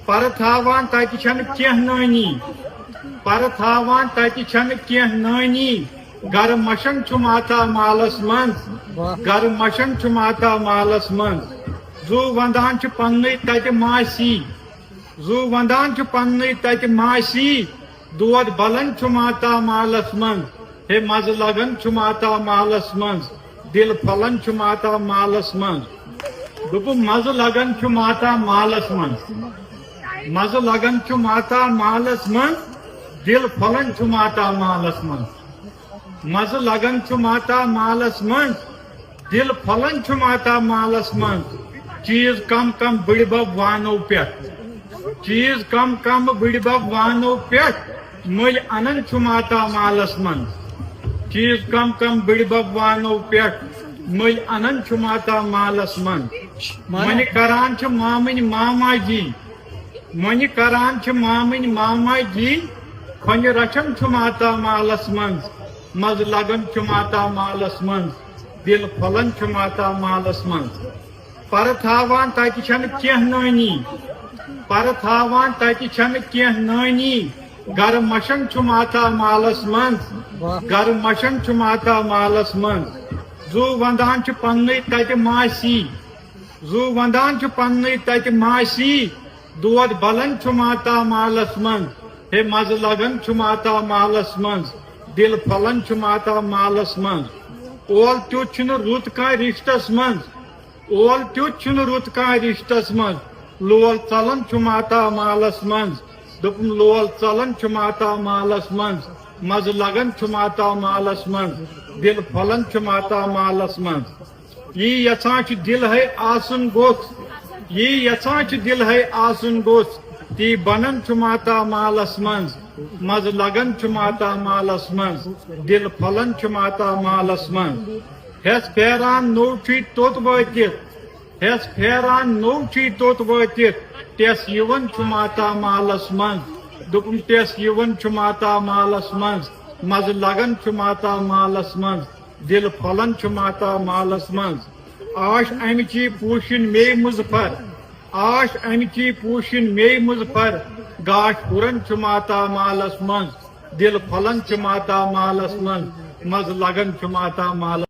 पर थावान तति छन केह नानी पर थावान तति छन केह नानी गर मशन छु माता मालस मन गर मशन छु माता मालस मन जू वंदान छु पन्ने तति मासी जू वंदान छु पन्ने तति मासी दोद बलन छु माता मालस मन हे मज लगन छु माता मालस मन दिल फलन छु माता मालस मन दुप मज लगन छु माता मालस मन मज लगन छु माता मालस मन दिल फलन छु माता मालस मन मज लगन छु माता मालस मन दिल फलन छु माता मालस मन चीज कम कम बिड़बब वानो पे चीज कम कम बिड़बब वानो पे मुल अनन छु माता मालस मन चीज कम कम बिड़बब वानो पे मुल अनन छु माता मालस मन मन करान छु मामिन मामा जी मन करान छु मामिन मामा जी खन रचन छु माता मालस मन मज लगन छु माता मालस मन दिल फलन छु माता मालस मन पर थावान तति छन केह नानी पर थावान तति छन केह नानी गर मशन छु माता मालस मन गर मशन छु माता मालस मन जू वंदान छु पन्ने तति मासी जू वंदान छु पन्ने तति मासी दोद बलन छु माता मालस मन हे मज लगन छु माता मालस मन दिल फलन छु माता मालस मन ओल त्युत छुन रुत का रिश्तस मन ओल त्युत छुन रुत का रिश्तस मन लोल चलन छु माता मालस मन दुपम लोल चलन छु माता मालस मन मज लगन छु माता मालस मन दिल फलन छु माता मालस मन ये यछा छु दिल है आसन गोस ये यछा छु दिल है आसन गोस ती बनन छु माता मालस मन मज लगन छु माता मालस मन दिल फलन छु माता मालस मन हेस फेरान नोची तोत वतित हेस फेरान नोची तोत वतित टेस यवन छु माता मालस मन दुपम टेस यवन छु माता मालस मन मज लगन छु माता मालस मन दिल फलन छु माता मालस मन आश अमची पूशिन मे मुजफर आश अमची पूशिन मे मुजफर गाश पुरन छु माता मालस मन दिल फलन छु माता मालस मन मज लगन छु माता मालस